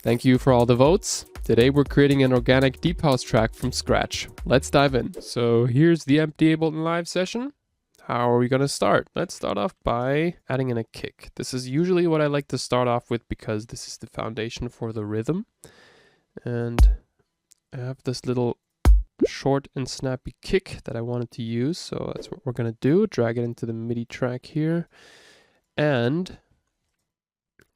Thank you for all the votes. Today we're creating an organic deep house track from scratch. Let's dive in. So here's the empty Ableton Live session. How are we going to start? Let's start off by adding in a kick. This is usually what I like to start off with because this is the foundation for the rhythm. And I have this little short and snappy kick that I wanted to use. So that's what we're going to do. Drag it into the MIDI track here. And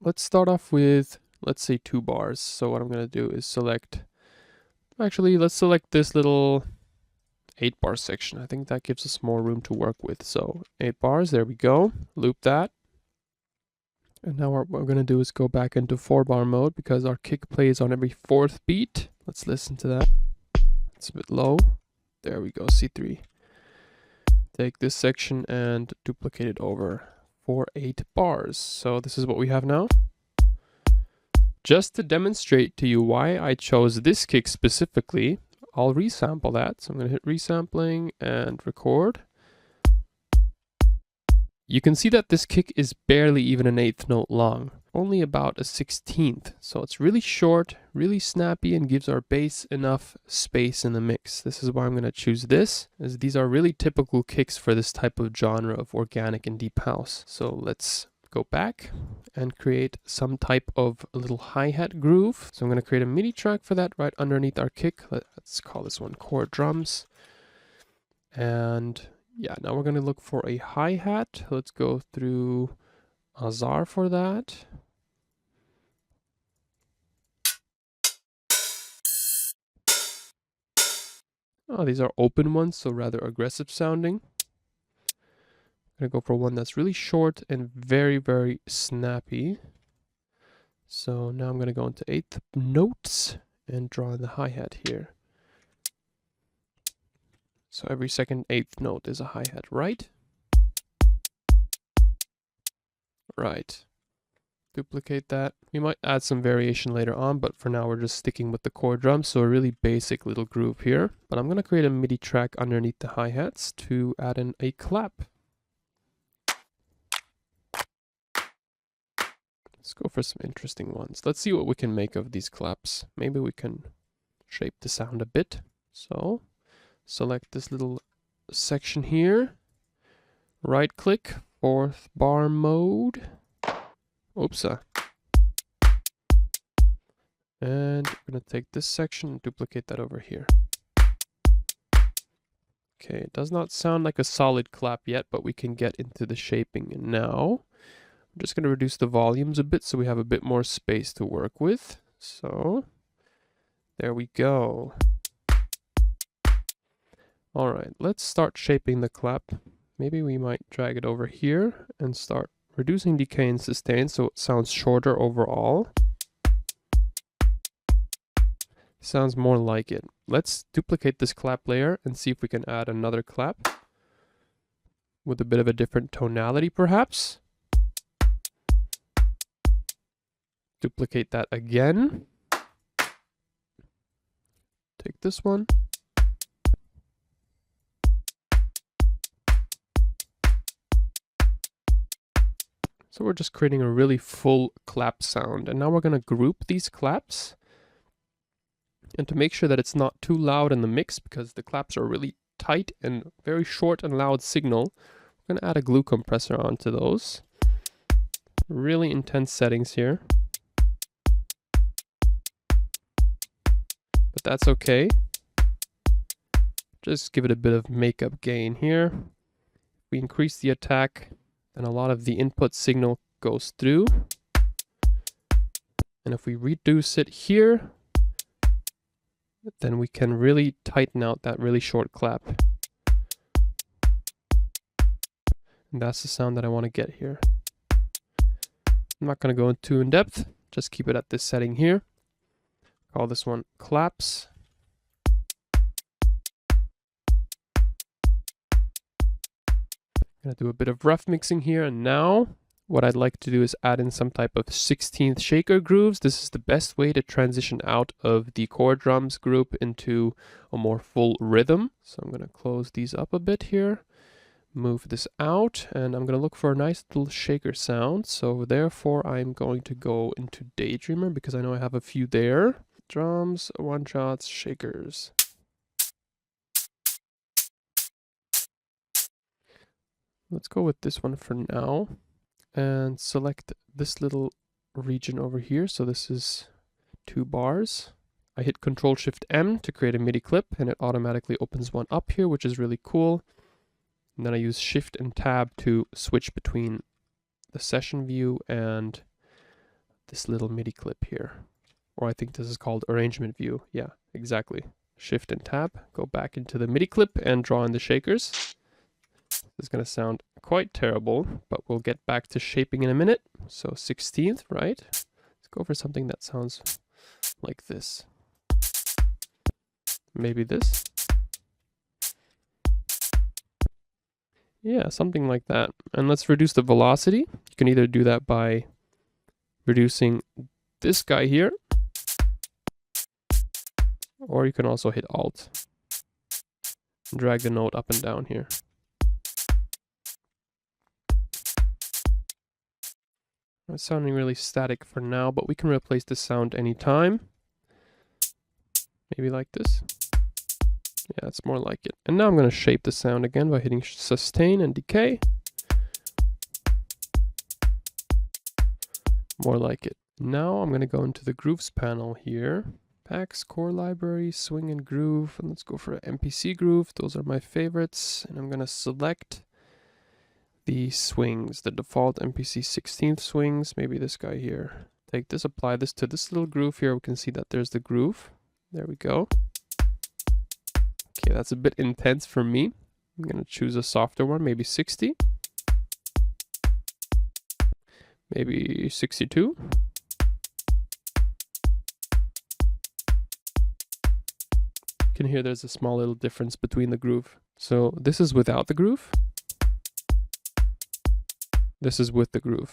let's start off with, let's say 2 bars. So what I'm going to do is let's select this little 8-bar section. I think that gives us more room to work with. So 8 bars, there we go. Loop that. And now what we're going to do is go back into 4-bar mode because our kick plays on every 4th beat. Let's listen to that. It's a bit low. There we go, C3. Take this section and duplicate it over for 8 bars. So this is what we have now. Just to demonstrate to you why I chose this kick specifically, I'll resample that. So I'm going to hit resampling and record. You can see that this kick is barely even an 8th note long, only about a 16th. So it's really short, really snappy, and gives our bass enough space in the mix. This is why I'm going to choose this, as these are really typical kicks for this type of genre of organic and deep house. So let's go back and create some type of a little hi-hat groove. So I'm going to create a MIDI track for that right underneath our kick. Let's call this one chord drums. And yeah, now we're going to look for a hi-hat. Let's go through Azar for that. Oh, these are open ones, so rather aggressive sounding. I'm going to go for one that's really short and very, very snappy. So now I'm going to go into 8th notes and draw in the hi-hat here. So every second 8th note is a hi-hat, right? Right. Duplicate that. We might add some variation later on, but for now we're just sticking with the chord drums, so a really basic little groove here. But I'm going to create a MIDI track underneath the hi-hats to add in a clap. Let's go for some interesting ones. Let's see what we can make of these claps. Maybe we can shape the sound a bit. So select this little section here, right click, 4th bar mode. Oops. And we're going to take this section and duplicate that over here. Okay, it does not sound like a solid clap yet, but we can get into the shaping now. I'm just going to reduce the volumes a bit so we have a bit more space to work with. So there we go. All right, let's start shaping the clap. Maybe we might drag it over here and start reducing decay and sustain so it sounds shorter overall. Sounds more like it. Let's duplicate this clap layer and see if we can add another clap with a bit of a different tonality perhaps. Duplicate that again. Take this one. So we're just creating a really full clap sound. And now we're going to group these claps. And to make sure that it's not too loud in the mix, because the claps are really tight and very short and loud signal, we're going to add a glue compressor onto those. Really intense settings here. But that's okay. Just give it a bit of makeup gain here. If we increase the attack, then a lot of the input signal goes through. And if we reduce it here, then we can really tighten out that really short clap. And that's the sound that I want to get here. I'm not going to go too in depth, just keep it at this setting here. Call this one claps. I'm going to do a bit of rough mixing here, and now what I'd like to do is add in some type of 16th shaker grooves. This is the best way to transition out of the chord drums group into a more full rhythm. So I'm going to close these up a bit here. move this out, and I'm going to look for a nice little shaker sound. So therefore I'm going to go into Daydreamer because I know I have a few there. Drums, one shots, shakers. Let's go with this one for now and select this little region over here. So this is 2 bars. I hit Control-Shift-M to create a MIDI clip, and it automatically opens one up here, which is really cool. And then I use Shift and Tab to switch between the session view and this little MIDI clip here. Or I think this is called arrangement view. Yeah, exactly. Shift and Tab, go back into the MIDI clip and draw in the shakers. This is going to sound quite terrible, but we'll get back to shaping in a minute. So 16th, right? Let's go for something that sounds like this. Maybe this. Yeah, something like that. And let's reduce the velocity. You can either do that by reducing this guy here, or you can also hit Alt and drag the note up and down here. It's sounding really static for now, but we can replace the sound anytime. Maybe like this. Yeah, it's more like it. And now I'm going to shape the sound again by hitting Sustain and Decay. More like it. Now I'm going to go into the Grooves panel here. Packs, Core Library, Swing and Groove. And let's go for an MPC Groove. Those are my favorites. And I'm going to select the swings, the default MPC 16th swings. Maybe this guy here. Take this, apply this to this little groove here. We can see that there's the groove. There we go. Okay, that's a bit intense for me. I'm going to choose a softer one, maybe 60. Maybe 62. You can hear there's a small little difference between the groove. So this is without the groove. This is with the groove.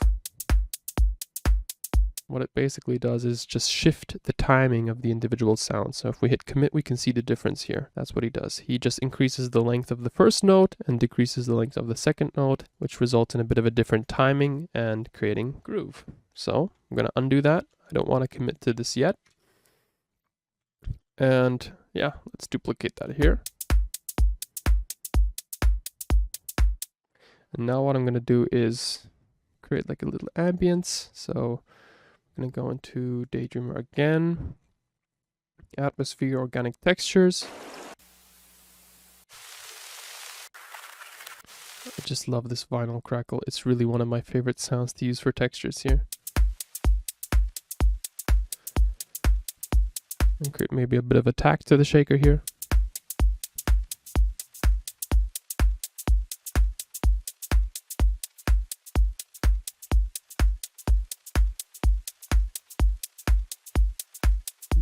What it basically does is just shift the timing of the individual sounds. So if we hit commit, we can see the difference here. That's what he does. He just increases the length of the first note and decreases the length of the second note, which results in a bit of a different timing and creating groove. So I'm going to undo that. I don't want to commit to this yet. And yeah, let's duplicate that here. And now what I'm going to do is create like a little ambience. So I'm going to go into Daydreamer again, Atmosphere, Organic Textures. I just love this vinyl crackle. It's really one of my favorite sounds to use for textures here. And create maybe a bit of attack to the shaker here.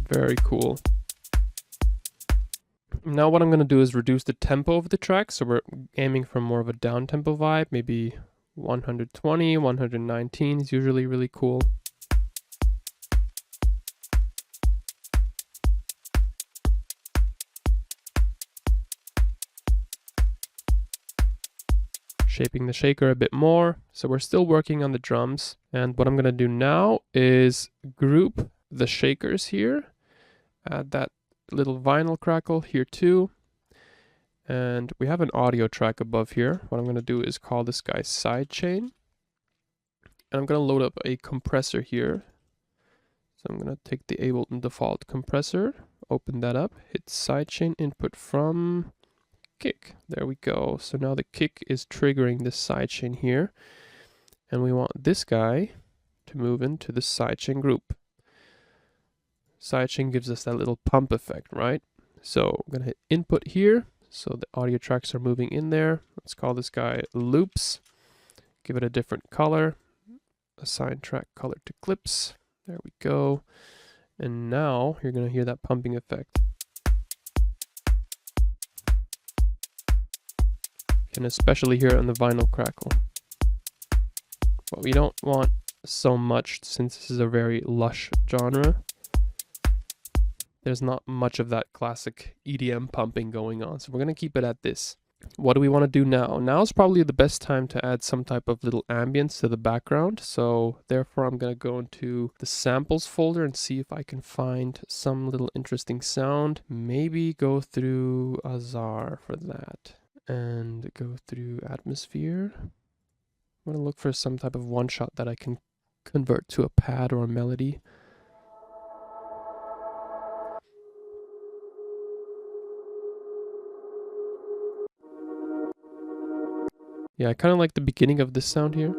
Very cool. Now what I'm going to do is reduce the tempo of the track. So we're aiming for more of a down tempo vibe. Maybe 120, 119 is usually really cool. Shaping the shaker a bit more. So we're still working on the drums. And what I'm going to do now is group the shakers here. Add that little vinyl crackle here too. And we have an audio track above here. What I'm going to do is call this guy Sidechain. And I'm going to load up a compressor here. So I'm going to take the Ableton default compressor, open that up, hit Sidechain input from kick. There we go. So now the kick is triggering this sidechain here. And we want this guy to move into the sidechain group. Sidechain gives us that little pump effect, right? So I'm going to hit input here. So the audio tracks are moving in there. Let's call this guy loops. Give it a different color. Assign track color to clips. There we go. And now you're going to hear that pumping effect. You can especially hear it on the vinyl crackle. But we don't want so much since this is a very lush genre. There's not much of that classic EDM pumping going on, so we're going to keep it at this. What do we want to do now? Now is probably the best time to add some type of little ambience to the background. So therefore I'm going to go into the samples folder and see if I can find some little interesting sound. Maybe go through Azar for that and go through atmosphere. I'm going to look for some type of one shot that I can convert to a pad or a melody. Yeah, I kind of like the beginning of this sound here.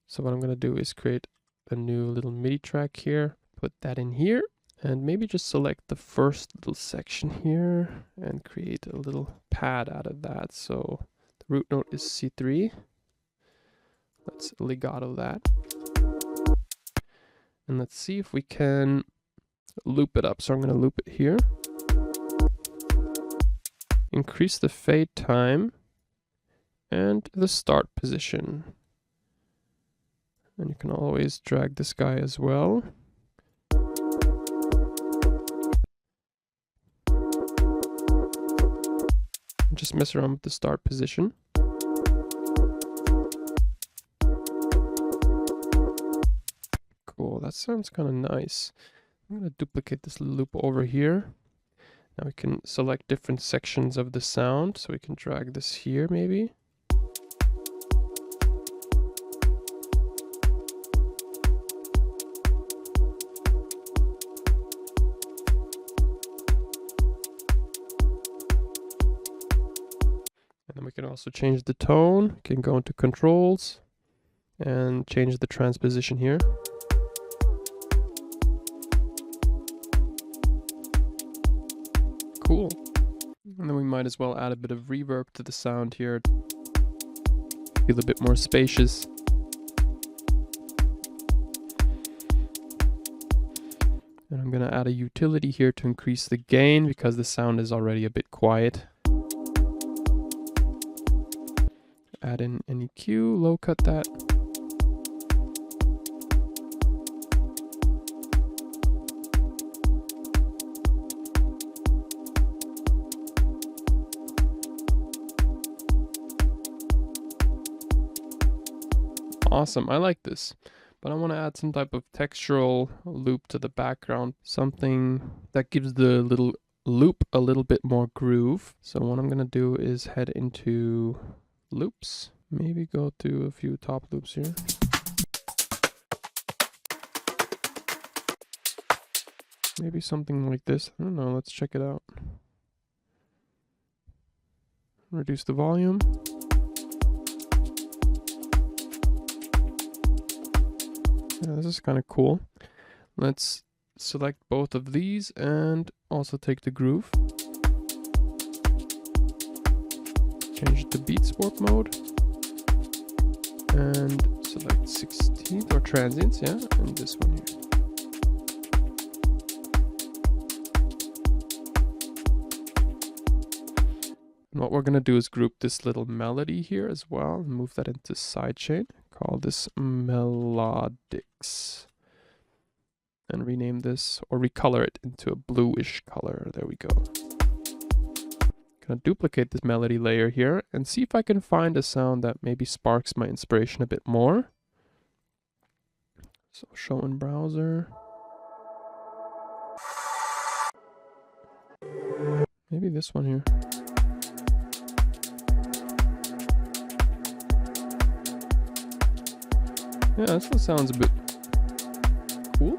So what I'm going to do is create a new little MIDI track here, put that in here, and maybe just select the first little section here and create a little pad out of that. So the root note is C3. Let's legato that. And let's see if we can loop it up. So I'm going to loop it here. Increase the fade time and the start position. And you can always drag this guy as well. Just mess around with the start position. Cool, that sounds kind of nice. I'm going to duplicate this loop over here. Now we can select different sections of the sound, so we can drag this here maybe. And then we can also change the tone. We can go into controls and change the transposition here. Cool. And then we might as well add a bit of reverb to the sound here. Feel a bit more spacious. And I'm going to add a utility here to increase the gain because the sound is already a bit quiet. Add in an EQ, low cut that. Awesome, I like this, but I want to add some type of textural loop to the background, something that gives the little loop a little bit more groove. So what I'm going to do is head into loops, maybe go to a few top loops here. Maybe something like this. I don't know, let's check it out. Reduce the volume. Yeah, this is kind of cool. Let's select both of these and also take the groove. Change it to beat sport mode. And select 16th or transients, yeah, and this one here. And what we're going to do is group this little melody here as well and move that into Sidechain. Call this Melodics. And rename this or recolor it into a bluish color. There we go. Gonna duplicate this melody layer here and see if I can find a sound that maybe sparks my inspiration a bit more. So show in browser. Maybe this one here. Yeah, this one sounds a bit cool.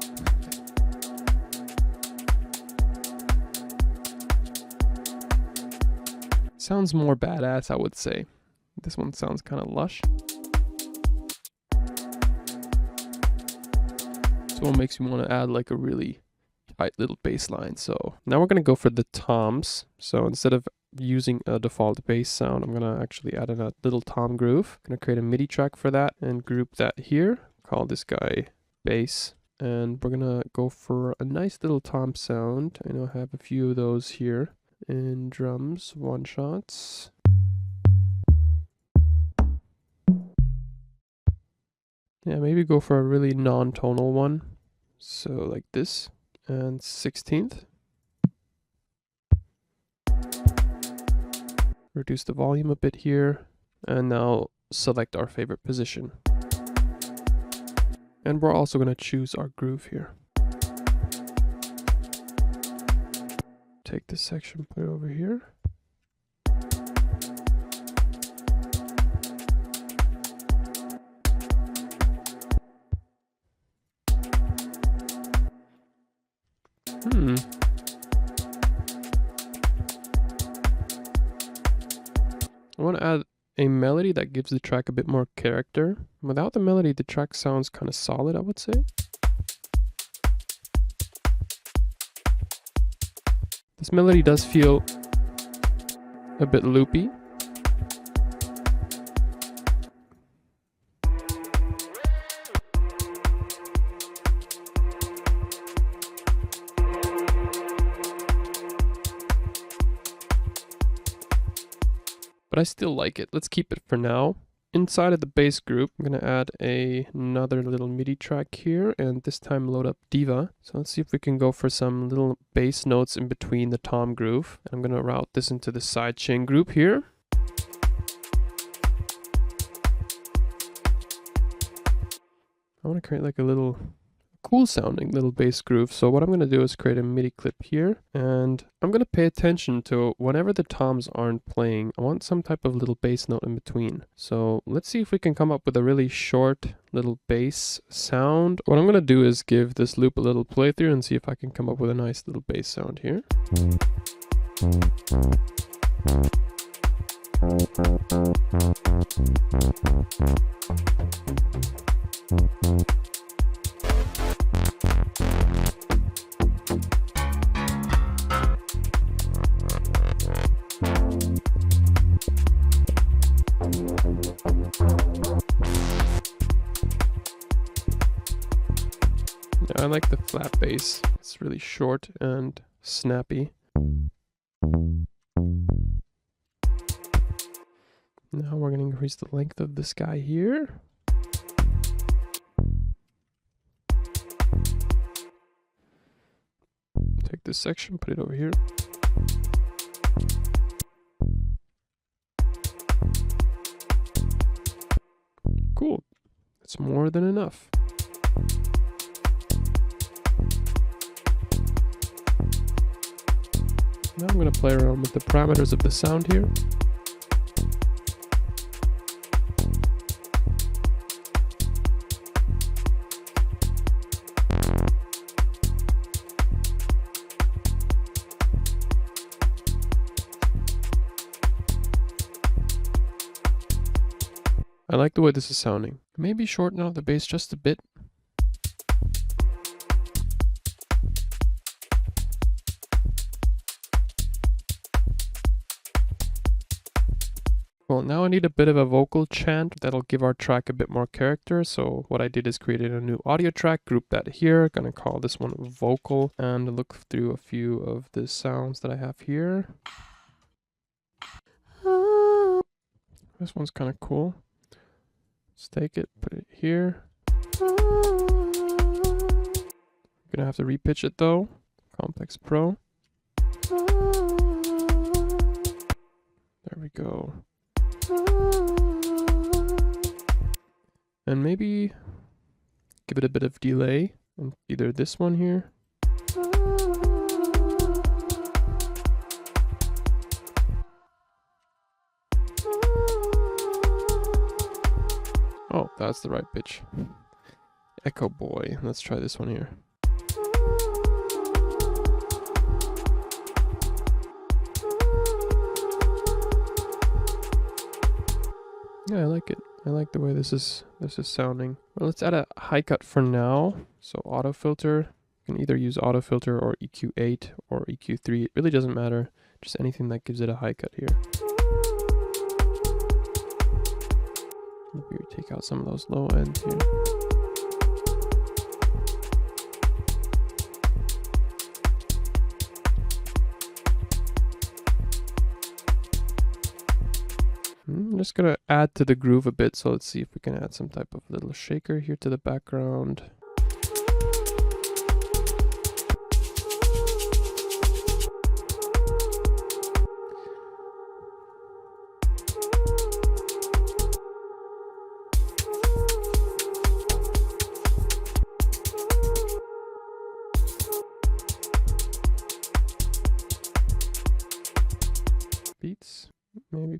Sounds more badass, I would say. This one sounds kind of lush. This one makes me want to add like a really tight little bass line. So now we're going to go for the toms. So instead of using a default bass sound, I'm going to actually add in a little tom groove. I'm going to create a MIDI track for that and group that here. Call this guy bass. And we're going to go for a nice little tom sound. I know I have a few of those here. In drums, one shots. Yeah, maybe go for a really non-tonal one. So like this. And 16th. reduce the volume a bit here, and now select our favorite position. And we're also going to choose our groove here. Take this section, put it over here. I want to add a melody that gives the track a bit more character. Without the melody, the track sounds kind of solid, I would say. This melody does feel a bit loopy. But I still like it. Let's keep it for now. Inside of the bass group, I'm going to add another little MIDI track here, and this time load up Diva. So let's see if we can go for some little bass notes in between the tom groove. I'm going to route this into the sidechain group here. I want to create like a little cool sounding little bass groove. So what I'm going to do is create a MIDI clip here, and I'm going to pay attention to whenever the toms aren't playing, I want some type of little bass note in between. So let's see if we can come up with a really short little bass sound. What I'm going to do is give this loop a little playthrough and see if I can come up with a nice little bass sound here. I like the flat bass. It's really short and snappy. Now we're going to increase the length of this guy here. Take this section, put it over here. Cool. It's more than enough. Now I'm going to play around with the parameters of the sound here. I like the way this is sounding. Maybe shorten out the bass just a bit. Well, now I need a bit of a vocal chant that'll give our track a bit more character. So what I did is created a new audio track, group that here, gonna call this one vocal, and look through a few of the sounds that I have here. This one's kind of cool. Let's take it, put it here. Gonna have to repitch it though. Complex Pro. There we go. And maybe give it a bit of delay on either this one here. Oh, that's the right pitch. Echo boy. Let's try this one here. Yeah, I like it. I like the way this is sounding. Well, let's add a high cut for now. So auto filter. You can either use auto filter or EQ8 or EQ3. It really doesn't matter. Just anything that gives it a high cut here. Maybe we take out some of those low ends here. I'm just gonna add to the groove a bit, so let's see if we can add some type of little shaker here to the background.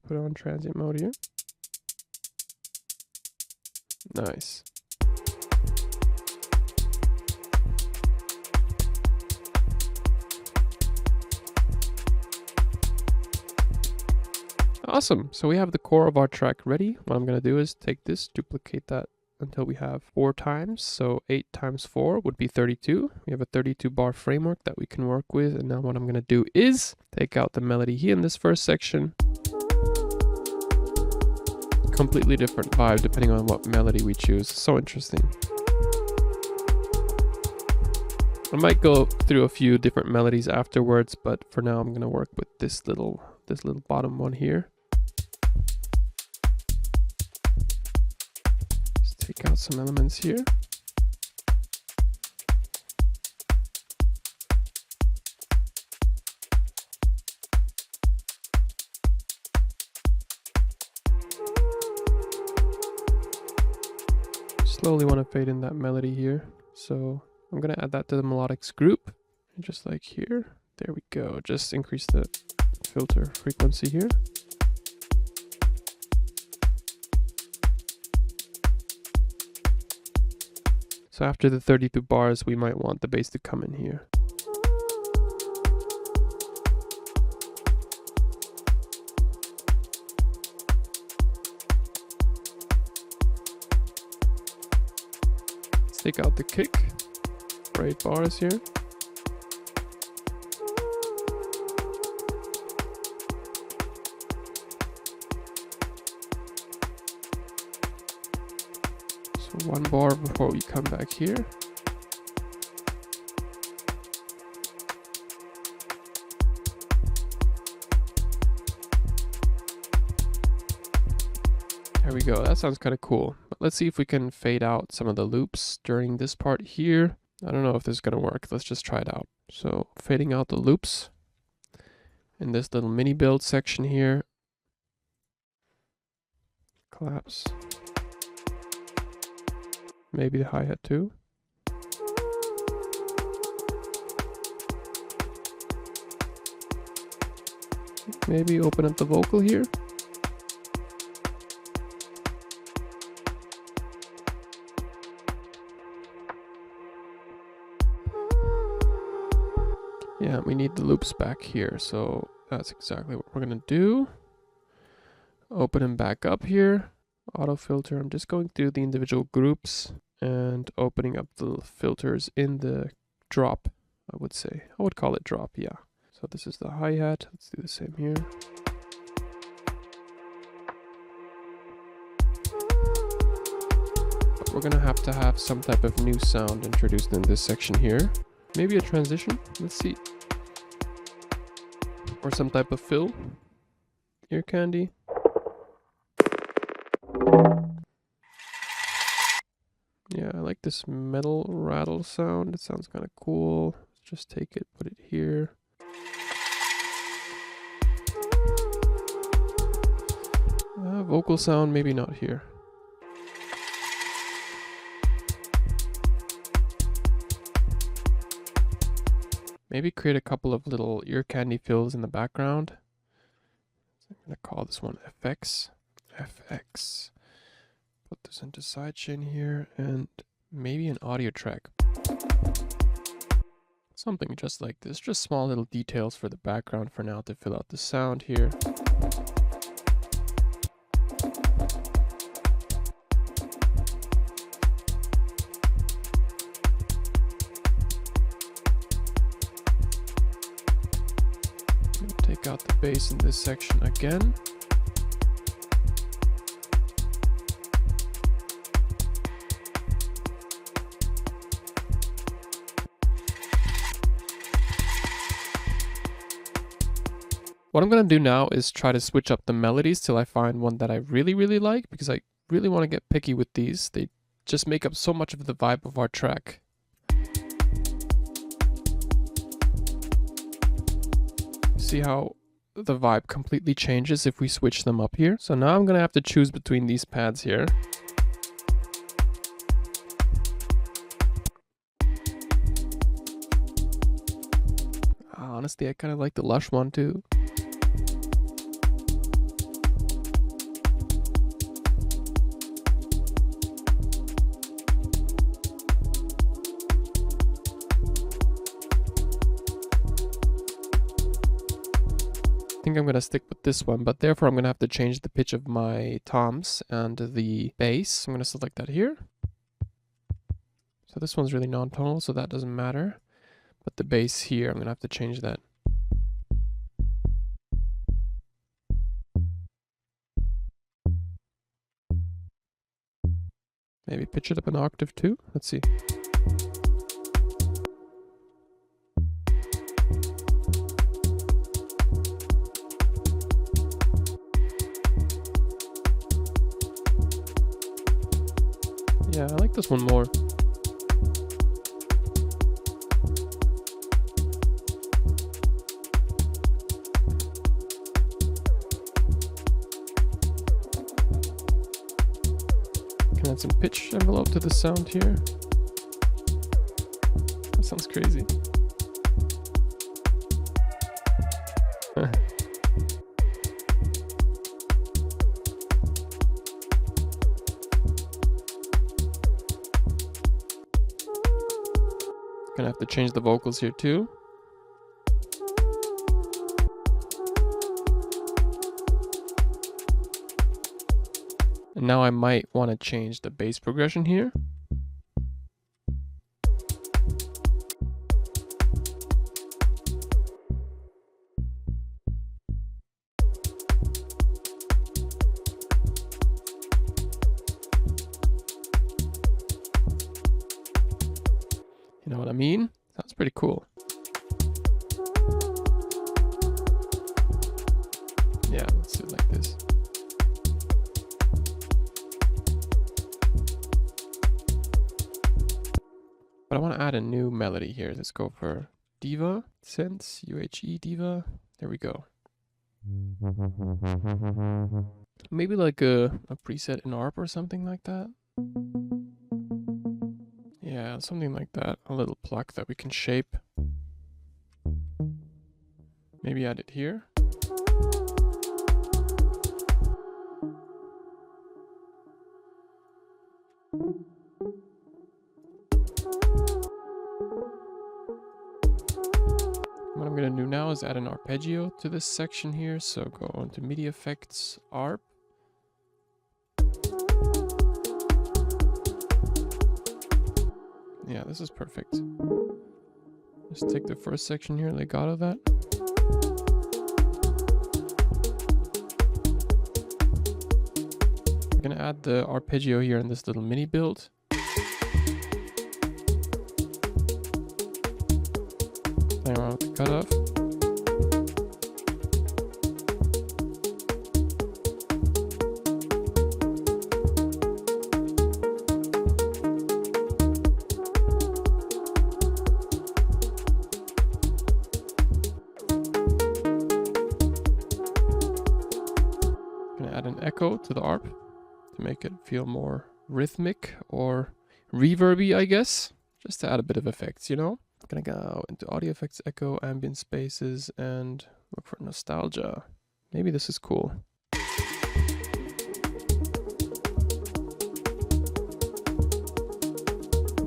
put on transient mode here. Nice. Awesome. So we have the core of our track ready. What I'm going to do is take this, duplicate that until we have 4 times. So 8 times 4 would be 32. We have a 32 bar framework that we can work with. And now what I'm going to do is take out the melody here in this first section. Completely different vibe depending on what melody we choose. So interesting. I might go through a few different melodies afterwards, but for now I'm going to work with this little bottom one here. Just take out some elements here. Slowly want to fade in that melody here. So I'm going to add that to the melodics group. And just like here, there we go. Just increase the filter frequency here. So after the 32 bars, we might want the bass to come in here. Let's take out the kick for 8 bars here. So 1 bar before we come back here. There we go. That sounds kind of cool. But let's see if we can fade out some of the loops during this part here. I don't know if this is going to work. Let's just try it out. So fading out the loops in this little mini build section here. Collapse. Maybe the hi-hat too. Maybe open up the vocal here. Yeah, we need the loops back here, so that's exactly what we're gonna do. Open them back up here. Auto filter, I'm just going through the individual groups and opening up the filters in the drop, I would say. I would call it drop, yeah. So this is the hi-hat, let's do the same here. But we're gonna have to have some type of new sound introduced in this section here. Maybe a transition, let's see. Or some type of fill. Ear candy. Yeah, I like this metal rattle sound. It sounds kind of cool. Let's just take it, put it here. Vocal sound, maybe not here. Maybe create a couple of little ear candy fills in the background. So I'm going to call this one FX. FX. Put this into Sidechain here and maybe an audio track. Something just like this. Just small little details for the background for now to fill out the sound here. Take out the bass in this section again. What I'm going to do now is try to switch up the melodies till I find one that I really like, because I really want to get picky with these. They just make up so much of the vibe of our track. See how the vibe completely changes if we switch them up here. So now I'm going to have to choose between these pads here. Honestly, I kind of like the lush one too. think I'm going to stick with this one, but therefore I'm going to have to change the pitch of my toms and the bass. I'm going to select that here. So this one's really non-tonal, so that doesn't matter. But the bass here, I'm going to have to change that. Maybe pitch it up an octave too. Let's see. Yeah, I like this one more. Can add some pitch envelope to the sound here. That sounds crazy. Gonna have to change the vocals here too. And now I might want to change the bass progression here. You know what I mean? Sounds pretty cool. Yeah, let's do it like this. But I want to add a new melody here. Let's go for Diva, Sense, UHE Diva. There we go. Maybe like a preset in ARP or something like that. Yeah, something like that. A little pluck that we can shape. Maybe add it here. What I'm going to do now is add an arpeggio to this section here. So go on to MIDI effects, ARP. Yeah, this is perfect. Just take the first section here, legato that. I'm gonna add the arpeggio here in this little mini build. Playing around with the cutoff. Add an echo to the ARP to make it feel more rhythmic or reverby, I guess. Just to add a bit of effects, you know? I'm gonna go into audio effects, echo, ambient spaces, and look for nostalgia. Maybe this is cool.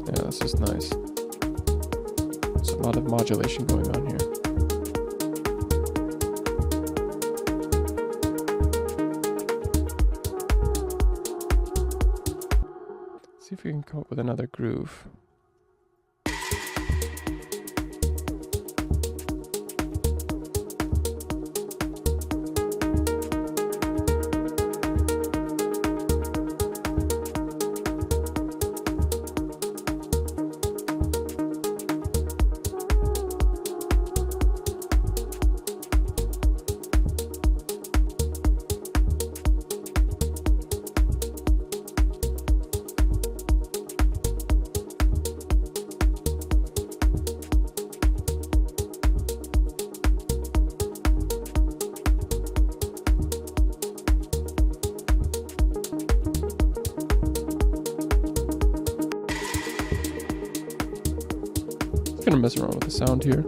Yeah, this is nice. There's a lot of modulation going on here. See if we can come up with another groove. Gonna mess around with the sound here.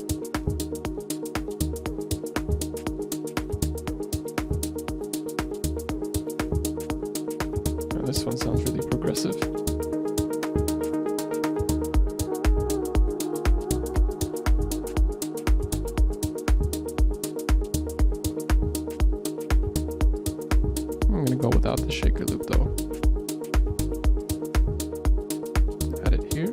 Oh, this one sounds really progressive. flicker loop though. Add it here.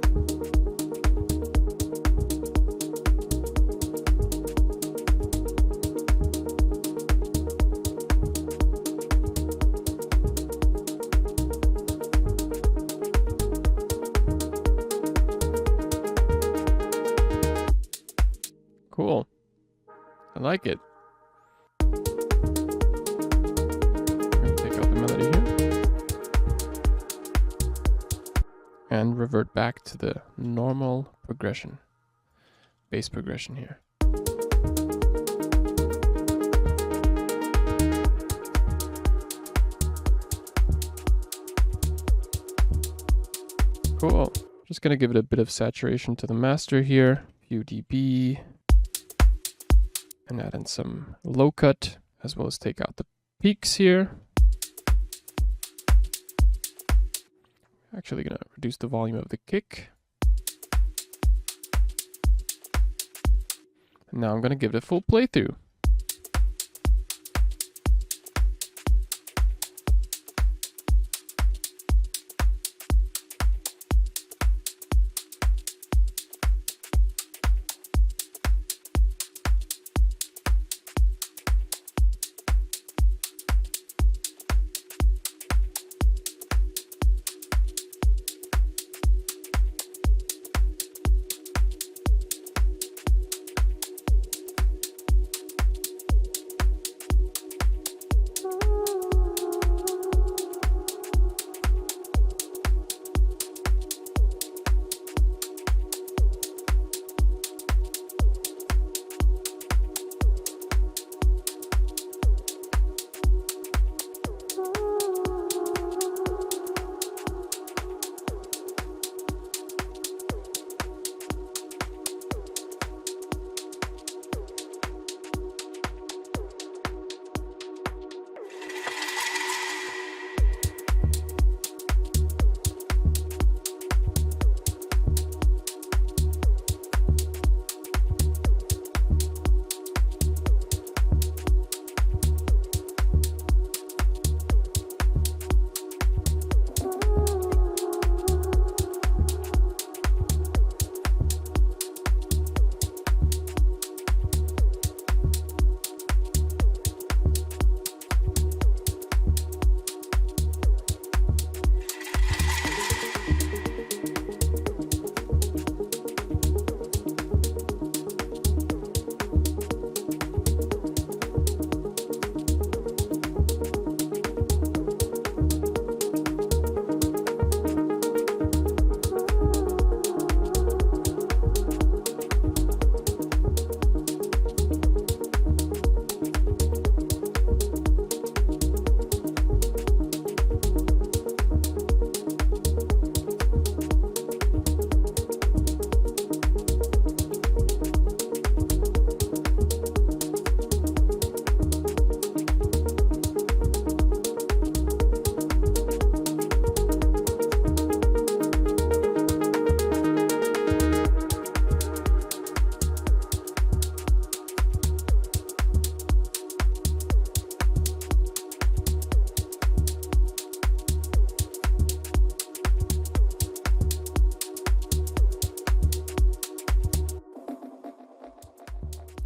Cool. I like it. Take out the melody here. And revert back to the normal progression. Bass progression here. Cool. Just gonna give it a bit of saturation to the master here. Few dB. And add in some low cut, as well as take out the peaks here. Actually gonna reduce the volume of the kick. And now I'm gonna give it a full playthrough.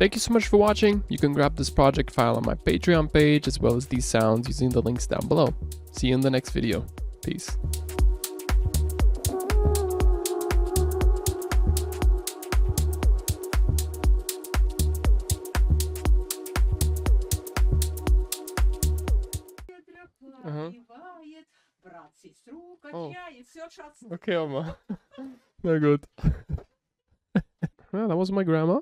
Thank you so much for watching. You can grab this project file on my Patreon page as well as these sounds using the links down below. See you in the next video. Peace. Okay, Oma. Na gut. Ja, that was my grandma.